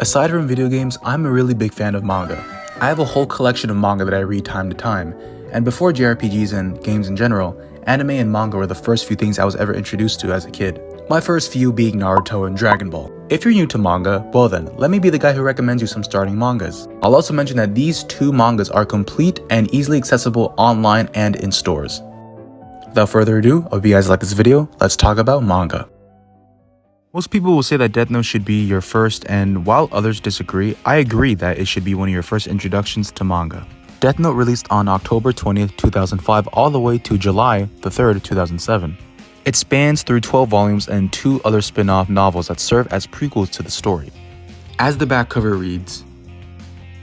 Aside from video games, I'm a really big fan of manga. I have a whole collection of manga that I read time to time, and before JRPGs and games in general, anime and manga were the first few things I was ever introduced to as a kid. My first few being Naruto and Dragon Ball. If you're new to manga, well then, let me be the guy who recommends you some starting mangas. I'll also mention that these two mangas are complete and easily accessible online and in stores. Without further ado, I hope you guys like this video. Let's talk about manga. Most people will say that Death Note should be your first, and while others disagree, I agree that it should be one of your first introductions to manga. Death Note released on October 20th, 2005 all the way to July the 3rd, 2007. It spans through 12 volumes and 2 other spin-off novels that serve as prequels to the story. As the back cover reads,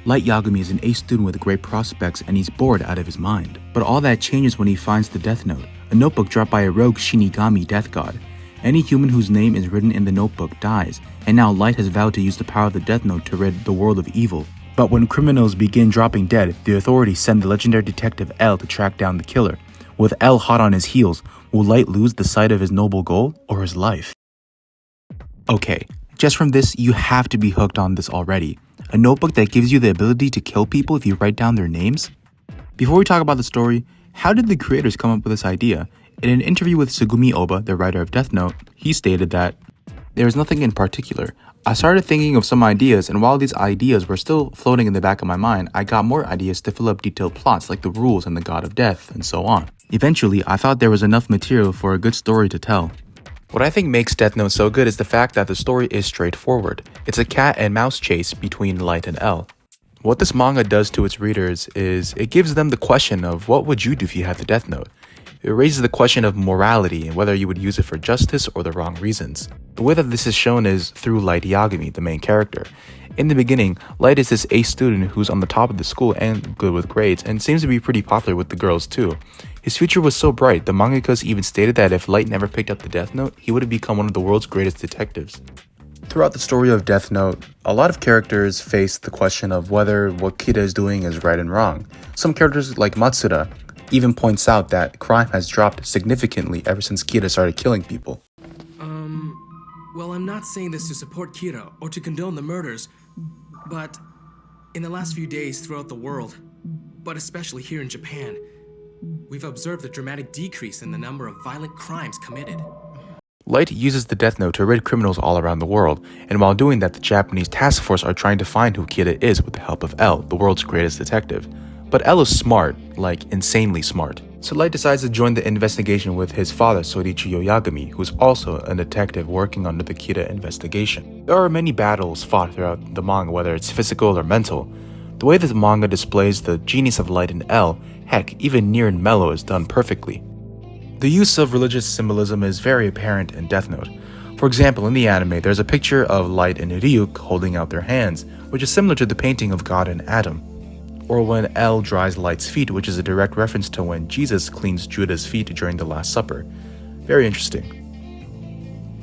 Light Yagami is an ace student with great prospects and he's bored out of his mind. But all that changes when he finds the Death Note, a notebook dropped by a rogue Shinigami death god. Any human whose name is written in the notebook dies, and now Light has vowed to use the power of the Death Note to rid the world of evil. But when criminals begin dropping dead, the authorities send the legendary detective L to track down the killer. With L hot on his heels, will Light lose the sight of his noble goal or his life? Okay, just from this, you have to be hooked on this already. A notebook that gives you the ability to kill people if you write down their names? Before we talk about the story, how did the creators come up with this idea? In an interview with Sugumi Oba, the writer of Death Note, he stated that, "There is nothing in particular. I started thinking of some ideas, and while these ideas were still floating in the back of my mind, I got more ideas to fill up detailed plots like the rules and the God of Death, and so on. Eventually, I thought there was enough material for a good story to tell." What I think makes Death Note so good is the fact that the story is straightforward. It's a cat and mouse chase between Light and L. What this manga does to its readers is it gives them the question of what would you do if you had the Death Note? It raises the question of morality and whether you would use it for justice or the wrong reasons. The way that this is shown is through Light Yagami, the main character. In the beginning, Light is this ace student who's on the top of the school and good with grades, and seems to be pretty popular with the girls too. His future was so bright, the mangakas even stated that if Light never picked up the Death Note, he would have become one of the world's greatest detectives. Throughout the story of Death Note, a lot of characters face the question of whether what Kida is doing is right and wrong. Some characters like Matsuda even points out that crime has dropped significantly ever since Kira started killing people. Well, I'm not saying this to support Kira or to condone the murders, but in the last few days throughout the world, but especially here in Japan, we've observed a dramatic decrease in the number of violent crimes committed. Light uses the Death Note to rid criminals all around the world, and while doing that, the Japanese task force are trying to find who Kira is with the help of L, the world's greatest detective. But L is smart, like insanely smart. So Light decides to join the investigation with his father, Soichi Yoyagami, who's also a detective working under the Kira investigation. There are many battles fought throughout the manga, whether it's physical or mental. The way that the manga displays the genius of Light and L, heck, even Near and Mellow is done perfectly. The use of religious symbolism is very apparent in Death Note. For example, in the anime, there's a picture of Light and Ryuk holding out their hands, which is similar to the painting of God and Adam. Or when L dries Light's feet, which is a direct reference to when Jesus cleans Judas' feet during the Last Supper. Very interesting.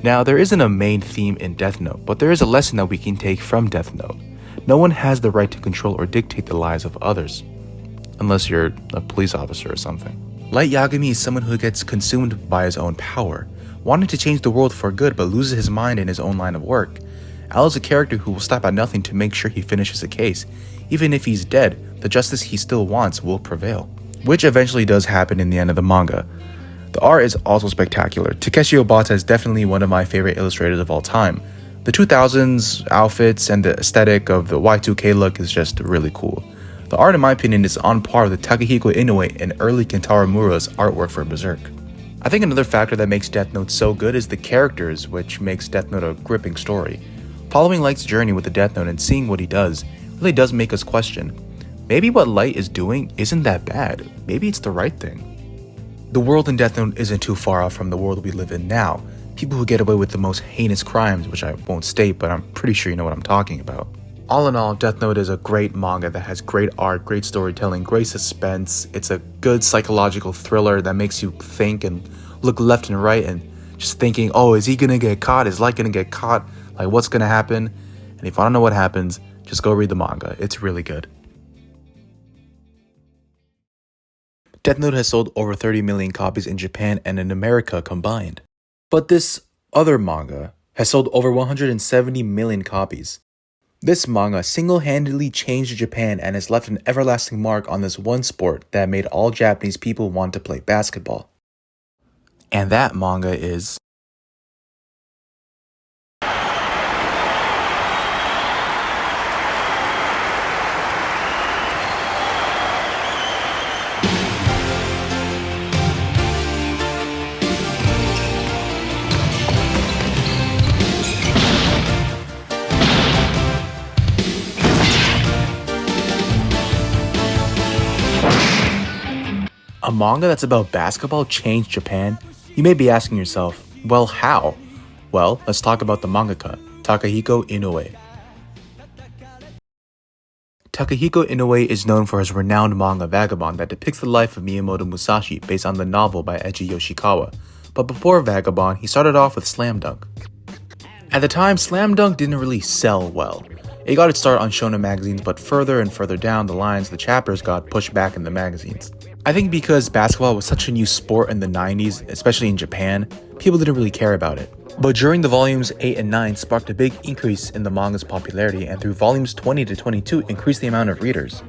Now, there isn't a main theme in Death Note, but there is a lesson that we can take from Death Note. No one has the right to control or dictate the lives of others, unless you're a police officer or something. Light Yagami is someone who gets consumed by his own power, wanting to change the world for good but loses his mind in his own line of work. L is a character who will stop at nothing to make sure he finishes a case. Even if he's dead, the justice he still wants will prevail. Which eventually does happen in the end of the manga. The art is also spectacular. Takeshi Obata is definitely one of my favorite illustrators of all time. The 2000s outfits and the aesthetic of the Y2K look is just really cool. The art, in my opinion, is on par with Takehiko Inoue and early Kentaro Mura's artwork for Berserk. I think another factor that makes Death Note so good is the characters, which makes Death Note a gripping story. Following Light's journey with the Death Note and seeing what he does really does make us question. Maybe what Light is doing isn't that bad. Maybe it's the right thing. The world in Death Note isn't too far off from the world we live in now. People who get away with the most heinous crimes, which I won't state, but I'm pretty sure you know what I'm talking about. All in all, Death Note is a great manga that has great art, great storytelling, great suspense. It's a good psychological thriller that makes you think and look left and right and just thinking, oh, is he gonna get caught? Is Light gonna get caught? Like, what's gonna happen? And if I don't know what happens, just go read the manga. It's really good. Death Note has sold over 30 million copies in Japan and in America combined. But this other manga has sold over 170 million copies. This manga single-handedly changed Japan and has left an everlasting mark on this one sport that made all Japanese people want to play basketball. And that manga is a manga that's about basketball changed Japan? You may be asking yourself, well, how? Well, let's talk about the mangaka, Takahiko Inoue. Takahiko Inoue is known for his renowned manga Vagabond that depicts the life of Miyamoto Musashi based on the novel by Eiji Yoshikawa. But before Vagabond, he started off with Slam Dunk. At the time, Slam Dunk didn't really sell well. It got its start on shonen magazines, but further and further down the lines, the chapters got pushed back in the magazines. I think because basketball was such a new sport in the 90s, especially in Japan, people didn't really care about it. But during the volumes 8 and 9 sparked a big increase in the manga's popularity, and through volumes 20 to 22 increased the amount of readers.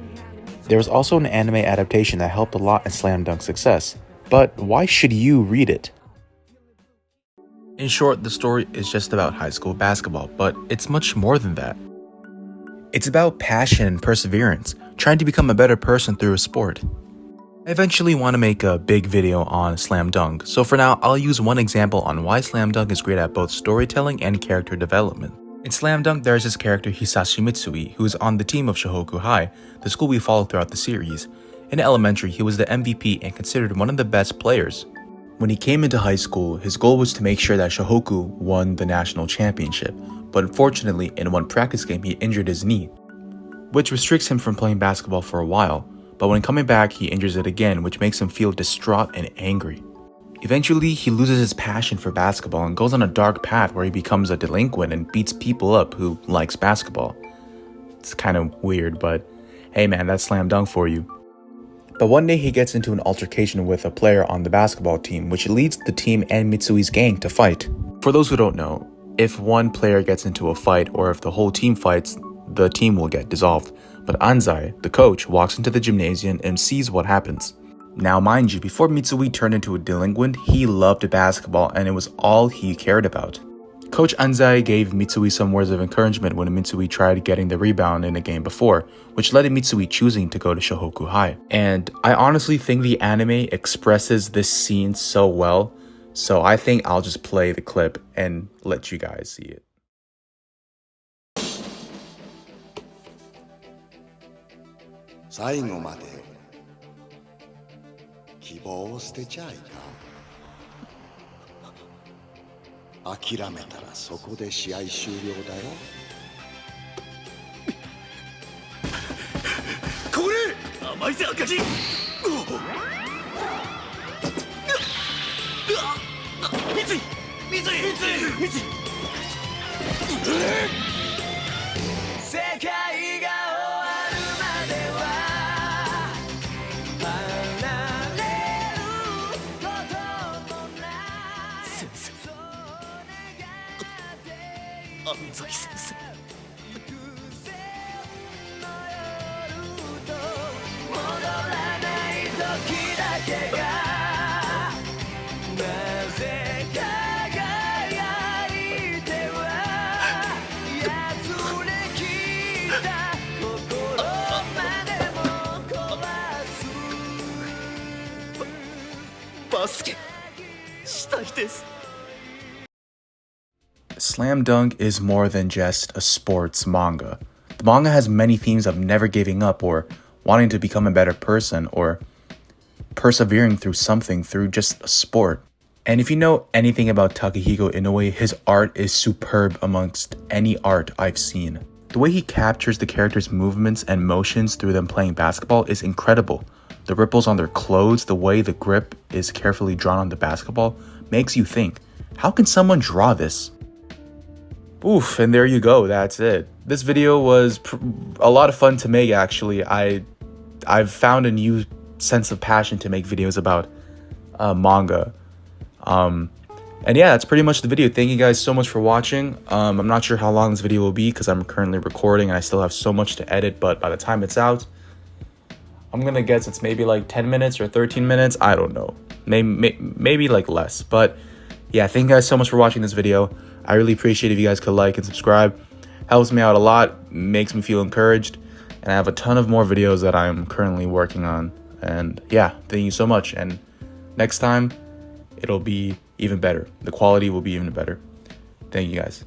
There was also an anime adaptation that helped a lot in Slam Dunk's success. But why should you read it? In short, the story is just about high school basketball, but it's much more than that. It's about passion and perseverance, trying to become a better person through a sport. I eventually want to make a big video on Slam Dunk, so for now I'll use one example on why Slam Dunk is great at both storytelling and character development. In Slam Dunk, there's this character Hisashi Mitsui, who is on the team of Shohoku High, the school we follow throughout the series. In elementary, he was the MVP and considered one of the best players. When he came into high school, his goal was to make sure that Shohoku won the national championship, but unfortunately, in one practice game he injured his knee, which restricts him from playing basketball for a while. But when coming back, he injures it again, which makes him feel distraught and angry. Eventually, he loses his passion for basketball and goes on a dark path where he becomes a delinquent and beats people up who likes basketball. It's kind of weird, but hey man, that's Slam Dunk for you. But one day he gets into an altercation with a player on the basketball team, which leads the team and Mitsui's gang to fight. For those who don't know, if one player gets into a fight or if the whole team fights, the team will get dissolved. But Anzai, the coach, walks into the gymnasium and sees what happens. Now mind you, before Mitsui turned into a delinquent, he loved basketball and it was all he cared about. Coach Anzai gave Mitsui some words of encouragement when Mitsui tried getting the rebound in a game before, which led to Mitsui choosing to go to Shohoku High. And I honestly think the anime expresses this scene so well, so I think I'll just play the clip and let you guys see it. 最後まで希望を捨てちゃいかん。諦めたらそこで試合終了だよ。これ甘いぜ赤字。三井世界が終わるまでは離れることもない先生安西先生戻らない時だけがなぜ輝いてはやつれきた心までも壊すバスケしたいです Slam Dunk is more than just a sports manga. The manga has many themes of never giving up or wanting to become a better person or persevering through something through just a sport. And if you know anything about Takahiko Inoue, his art is superb amongst any art I've seen. The way he captures the characters' movements and motions through them playing basketball is incredible. The ripples on their clothes, the way the grip is carefully drawn on the basketball, makes you think, how can someone draw this? Oof, and there you go, that's it. This video was a lot of fun to make actually. I've found a new sense of passion to make videos about manga. And yeah, that's pretty much the video. Thank you guys so much for watching. I'm not sure how long this video will be because I'm currently recording and I still have so much to edit, but by the time it's out, I'm gonna guess it's maybe like 10 minutes or 13 minutes. I don't know. Maybe like less. But yeah, thank you guys so much for watching this video. I really appreciate if you guys could like and subscribe. Helps me out a lot, makes me feel encouraged. And I have a ton of more videos that I'm currently working on. And yeah, thank you so much. And next time, it'll be even better. The quality will be even better. Thank you guys.